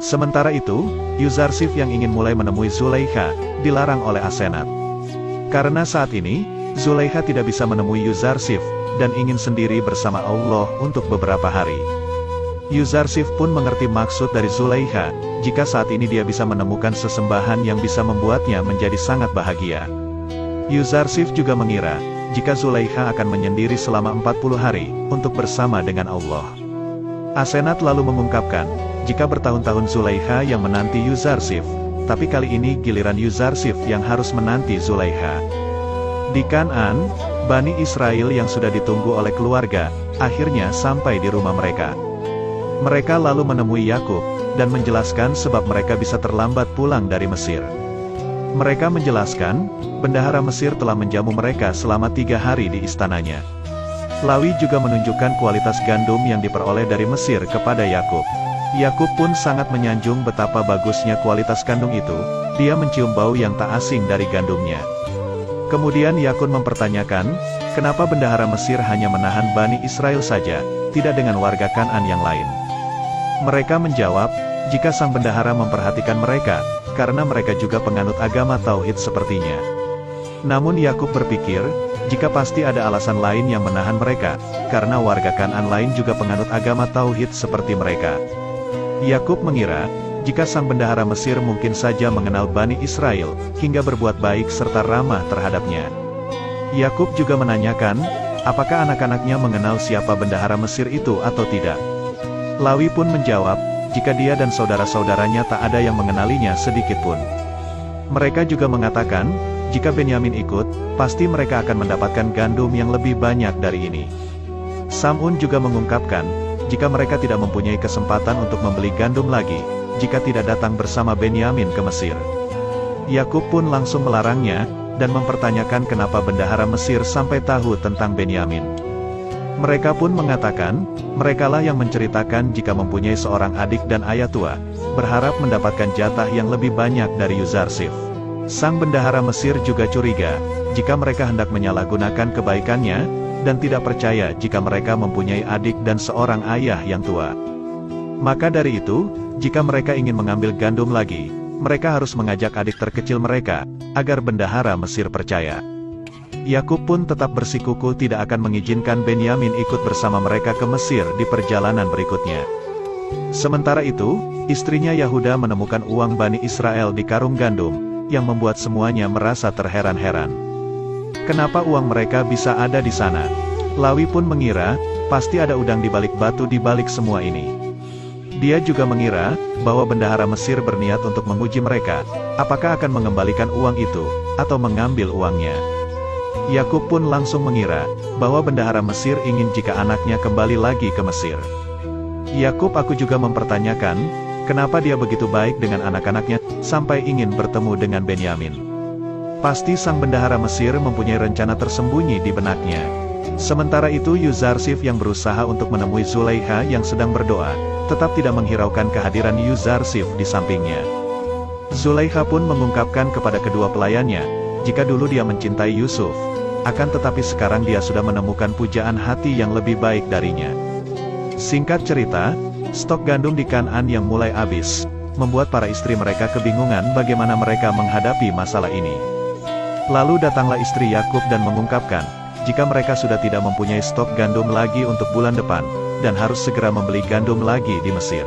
Sementara itu, Yuzarsif yang ingin mulai menemui Zulaikha, dilarang oleh Asenat. Karena saat ini, Zulaikha tidak bisa menemui Yuzarsif, dan ingin sendiri bersama Allah untuk beberapa hari. Yuzarsif pun mengerti maksud dari Zulaikha, jika saat ini dia bisa menemukan sesembahan yang bisa membuatnya menjadi sangat bahagia. Yuzarsif juga mengira, jika Zulaikha akan menyendiri selama 40 hari, untuk bersama dengan Allah. Asenat lalu mengungkapkan, jika bertahun-tahun Zulaikha yang menanti Yuzarsif, tapi kali ini giliran Yuzarsif yang harus menanti Zulaikha. Di Kan'an, Bani Israel yang sudah ditunggu oleh keluarga, akhirnya sampai di rumah mereka. Mereka lalu menemui Yakub, dan menjelaskan sebab mereka bisa terlambat pulang dari Mesir. Mereka menjelaskan, bendahara Mesir telah menjamu mereka selama 3 hari di istananya. Lawi juga menunjukkan kualitas gandum yang diperoleh dari Mesir kepada Yakub. Yakub pun sangat menyanjung betapa bagusnya kualitas gandum itu, dia mencium bau yang tak asing dari gandumnya. Kemudian Yakub mempertanyakan, kenapa bendahara Mesir hanya menahan Bani Israel saja, tidak dengan warga Kan'an yang lain. Mereka menjawab, jika sang bendahara memperhatikan mereka, karena mereka juga penganut agama Tauhid sepertinya. Namun Yakub berpikir, jika pasti ada alasan lain yang menahan mereka, karena warga Kan'an lain juga penganut agama Tauhid seperti mereka. Yakub mengira, jika sang bendahara Mesir mungkin saja mengenal Bani Israel, hingga berbuat baik serta ramah terhadapnya. Yakub juga menanyakan, apakah anak-anaknya mengenal siapa bendahara Mesir itu atau tidak. Lawi pun menjawab, jika dia dan saudara-saudaranya tak ada yang mengenalinya sedikit pun. Mereka juga mengatakan, jika Benyamin ikut, pasti mereka akan mendapatkan gandum yang lebih banyak dari ini. Samun juga mengungkapkan, jika mereka tidak mempunyai kesempatan untuk membeli gandum lagi, jika tidak datang bersama Benyamin ke Mesir. Yakub pun langsung melarangnya, dan mempertanyakan kenapa bendahara Mesir sampai tahu tentang Benyamin. Mereka pun mengatakan, merekalah yang menceritakan jika mempunyai seorang adik dan ayah tua, berharap mendapatkan jatah yang lebih banyak dari Yuzarsif. Sang bendahara Mesir juga curiga, jika mereka hendak menyalahgunakan kebaikannya, dan tidak percaya jika mereka mempunyai adik dan seorang ayah yang tua. Maka dari itu, jika mereka ingin mengambil gandum lagi, mereka harus mengajak adik terkecil mereka, agar bendahara Mesir percaya. Yakub pun tetap bersikukuh tidak akan mengizinkan Benyamin ikut bersama mereka ke Mesir di perjalanan berikutnya. Sementara itu, istrinya Yahuda menemukan uang Bani Israel di karung gandum, yang membuat semuanya merasa terheran-heran. Kenapa uang mereka bisa ada di sana? Lawi pun mengira, pasti ada udang di balik batu di balik semua ini. Dia juga mengira, bahwa bendahara Mesir berniat untuk menguji mereka, apakah akan mengembalikan uang itu, atau mengambil uangnya. Yakub pun langsung mengira, bahwa bendahara Mesir ingin jika anaknya kembali lagi ke Mesir. Yakub juga mempertanyakan, kenapa dia begitu baik dengan anak-anaknya, sampai ingin bertemu dengan Benyamin. Pasti sang bendahara Mesir mempunyai rencana tersembunyi di benaknya. Sementara itu Yuzarsif yang berusaha untuk menemui Zulaikha yang sedang berdoa, tetap tidak menghiraukan kehadiran Yuzarsif di sampingnya. Zulaikha pun mengungkapkan kepada kedua pelayannya, jika dulu dia mencintai Yusuf, akan tetapi sekarang dia sudah menemukan pujaan hati yang lebih baik darinya. Singkat cerita, stok gandum di Kan'an yang mulai habis, membuat para istri mereka kebingungan bagaimana mereka menghadapi masalah ini. Lalu datanglah istri Yakub dan mengungkapkan, jika mereka sudah tidak mempunyai stok gandum lagi untuk bulan depan, dan harus segera membeli gandum lagi di Mesir.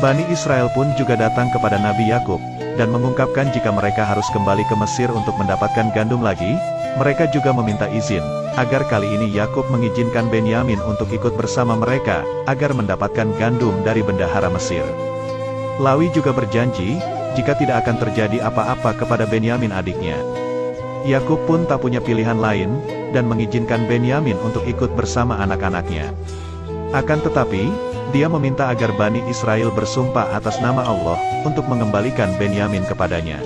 Bani Israel pun juga datang kepada Nabi Yakub, dan mengungkapkan jika mereka harus kembali ke Mesir untuk mendapatkan gandum lagi. Mereka juga meminta izin, agar kali ini Yakub mengizinkan Benyamin untuk ikut bersama mereka, agar mendapatkan gandum dari bendahara Mesir. Lawi juga berjanji, jika tidak akan terjadi apa-apa kepada Benyamin adiknya. Yakub pun tak punya pilihan lain, dan mengizinkan Benyamin untuk ikut bersama anak-anaknya. Akan tetapi, dia meminta agar Bani Israel bersumpah atas nama Allah, untuk mengembalikan Benyamin kepadanya.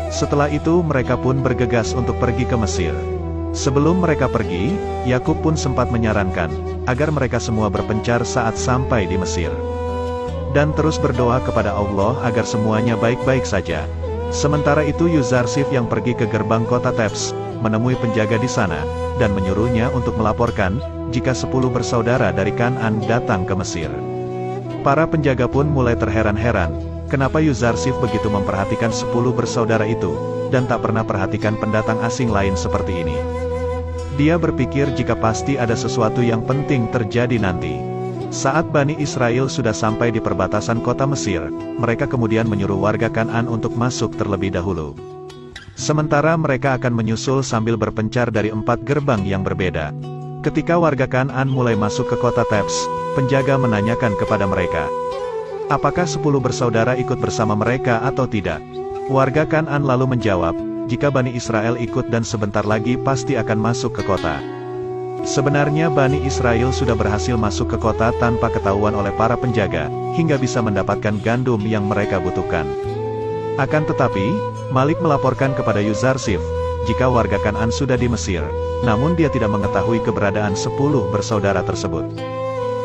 Setelah itu mereka pun bergegas untuk pergi ke Mesir. Sebelum mereka pergi, Yakub pun sempat menyarankan, agar mereka semua berpencar saat sampai di Mesir. Dan terus berdoa kepada Allah agar semuanya baik-baik saja. Sementara itu Yuzarsif yang pergi ke gerbang kota Tebs, menemui penjaga di sana, dan menyuruhnya untuk melaporkan, jika 10 bersaudara dari Kan'an datang ke Mesir. Para penjaga pun mulai terheran-heran, kenapa Yuzarsif begitu memperhatikan 10 bersaudara itu, dan tak pernah perhatikan pendatang asing lain seperti ini. Dia berpikir jika pasti ada sesuatu yang penting terjadi nanti. Saat Bani Israel sudah sampai di perbatasan kota Mesir, mereka kemudian menyuruh warga Kan'an untuk masuk terlebih dahulu. Sementara mereka akan menyusul sambil berpencar dari 4 gerbang yang berbeda. Ketika warga Kan'an mulai masuk ke kota Tebs, penjaga menanyakan kepada mereka, apakah 10 bersaudara ikut bersama mereka atau tidak? Warga Kan'an lalu menjawab, jika Bani Israel ikut dan sebentar lagi pasti akan masuk ke kota. Sebenarnya Bani Israel sudah berhasil masuk ke kota tanpa ketahuan oleh para penjaga, hingga bisa mendapatkan gandum yang mereka butuhkan. Akan tetapi, Malik melaporkan kepada Yuzarsif, jika warga Kan'an sudah di Mesir, namun dia tidak mengetahui keberadaan 10 bersaudara tersebut.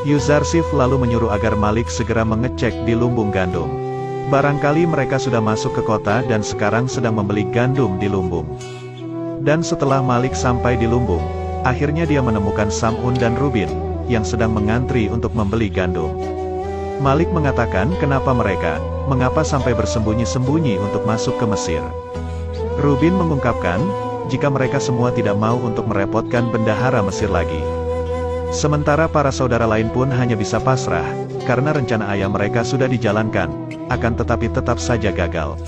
Yuzarsif lalu menyuruh agar Malik segera mengecek di lumbung gandum. Barangkali mereka sudah masuk ke kota dan sekarang sedang membeli gandum di lumbung. Dan setelah Malik sampai di lumbung, akhirnya dia menemukan Sam'un dan Rubin, yang sedang mengantri untuk membeli gandum. Malik mengatakan mengapa sampai bersembunyi-sembunyi untuk masuk ke Mesir. Rubin mengungkapkan, jika mereka semua tidak mau untuk merepotkan bendahara Mesir lagi. Sementara para saudara lain pun hanya bisa pasrah, karena rencana ayah mereka sudah dijalankan, akan tetapi tetap saja gagal.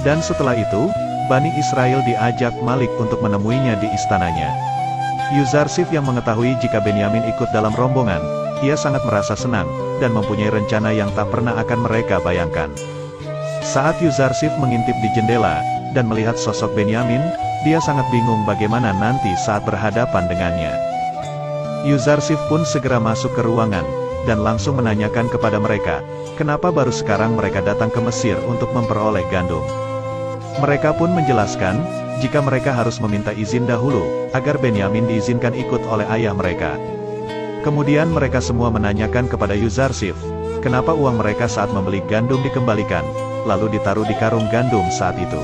Dan setelah itu, Bani Israel diajak Malik untuk menemuinya di istananya. Yuzarsif yang mengetahui jika Benyamin ikut dalam rombongan, ia sangat merasa senang, dan mempunyai rencana yang tak pernah akan mereka bayangkan. Saat Yuzarsif mengintip di jendela, dan melihat sosok Benyamin, dia sangat bingung bagaimana nanti saat berhadapan dengannya. Yuzarsif pun segera masuk ke ruangan, dan langsung menanyakan kepada mereka, kenapa baru sekarang mereka datang ke Mesir untuk memperoleh gandum. Mereka pun menjelaskan, jika mereka harus meminta izin dahulu, agar Benyamin diizinkan ikut oleh ayah mereka. Kemudian mereka semua menanyakan kepada Yuzarsif, kenapa uang mereka saat membeli gandum dikembalikan, lalu ditaruh di karung gandum saat itu.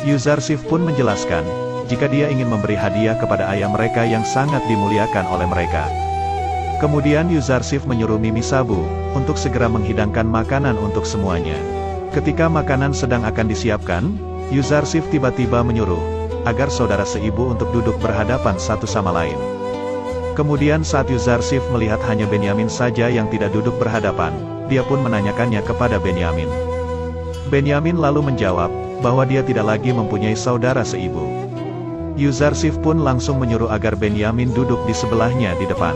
Yuzarsif pun menjelaskan, jika dia ingin memberi hadiah kepada ayah mereka yang sangat dimuliakan oleh mereka. Kemudian Yuzarsif menyuruh Mimi Sabu, untuk segera menghidangkan makanan untuk semuanya. Ketika makanan sedang akan disiapkan, Yuzarsif tiba-tiba menyuruh, agar saudara seibu untuk duduk berhadapan satu sama lain. Kemudian saat Yuzarsif melihat hanya Benyamin saja yang tidak duduk berhadapan, dia pun menanyakannya kepada Benyamin. Benyamin lalu menjawab, bahwa dia tidak lagi mempunyai saudara seibu. Yuzarsif pun langsung menyuruh agar Benyamin duduk di sebelahnya di depan.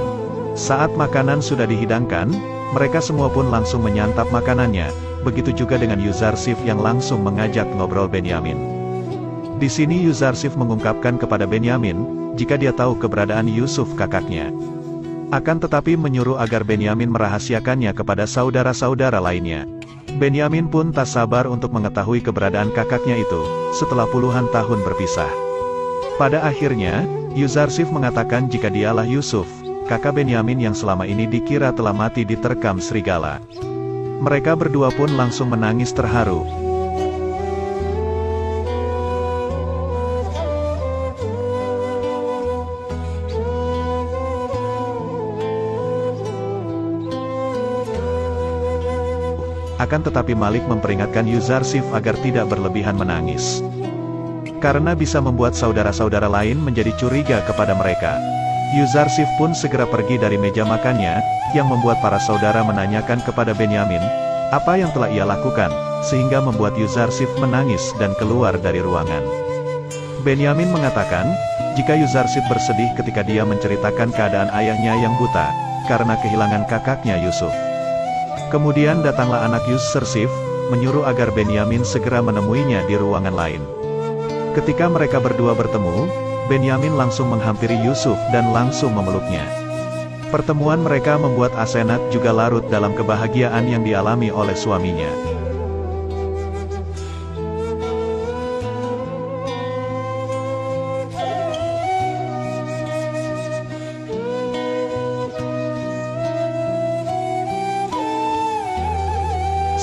Saat makanan sudah dihidangkan, mereka semua pun langsung menyantap makanannya, begitu juga dengan Yuzarsif yang langsung mengajak ngobrol Benyamin. Di sini Yuzarsif mengungkapkan kepada Benyamin, jika dia tahu keberadaan Yusuf kakaknya. Akan tetapi menyuruh agar Benyamin merahasiakannya kepada saudara-saudara lainnya. Benyamin pun tak sabar untuk mengetahui keberadaan kakaknya itu, setelah puluhan tahun berpisah. Pada akhirnya, Yuzarsif mengatakan jika dialah Yusuf, kakak Benyamin yang selama ini dikira telah mati diterkam serigala. Mereka berdua pun langsung menangis terharu. Akan tetapi Malik memperingatkan Yuzarsif agar tidak berlebihan menangis. Karena bisa membuat saudara-saudara lain menjadi curiga kepada mereka. Yuzarsif pun segera pergi dari meja makannya, yang membuat para saudara menanyakan kepada Benyamin, apa yang telah ia lakukan, sehingga membuat Yuzarsif menangis dan keluar dari ruangan. Benyamin mengatakan, jika Yuzarsif bersedih ketika dia menceritakan keadaan ayahnya yang buta, karena kehilangan kakaknya Yusuf. Kemudian datanglah anak Yuzarsif, menyuruh agar Benyamin segera menemuinya di ruangan lain. Ketika mereka berdua bertemu, Benyamin langsung menghampiri Yusuf dan langsung memeluknya. Pertemuan mereka membuat Asenat juga larut dalam kebahagiaan yang dialami oleh suaminya.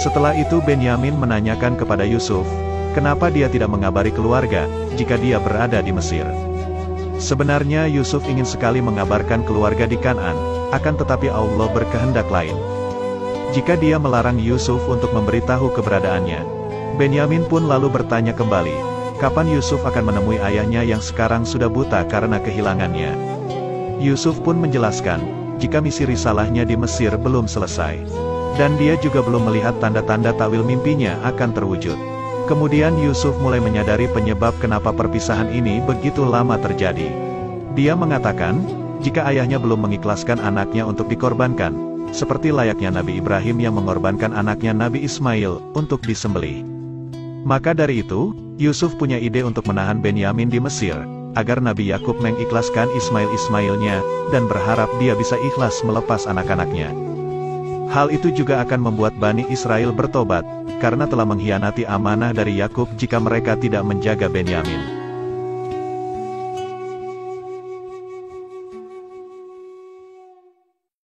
Setelah itu Benyamin menanyakan kepada Yusuf, kenapa dia tidak mengabari keluarga, jika dia berada di Mesir. Sebenarnya Yusuf ingin sekali mengabarkan keluarga di Kanaan, akan tetapi Allah berkehendak lain. Jika dia melarang Yusuf untuk memberitahu keberadaannya, Benyamin pun lalu bertanya kembali, kapan Yusuf akan menemui ayahnya yang sekarang sudah buta karena kehilangannya. Yusuf pun menjelaskan, jika misi risalahnya di Mesir belum selesai. Dan dia juga belum melihat tanda-tanda takwil mimpinya akan terwujud. Kemudian Yusuf mulai menyadari penyebab kenapa perpisahan ini begitu lama terjadi. Dia mengatakan, jika ayahnya belum mengikhlaskan anaknya untuk dikorbankan, seperti layaknya Nabi Ibrahim yang mengorbankan anaknya Nabi Ismail untuk disembelih. Maka dari itu, Yusuf punya ide untuk menahan Benyamin di Mesir, agar Nabi Yakub mengikhlaskan Ismail-Ismailnya, dan berharap dia bisa ikhlas melepas anak-anaknya. Hal itu juga akan membuat Bani Israel bertobat, karena telah mengkhianati amanah dari Yakub jika mereka tidak menjaga Benyamin.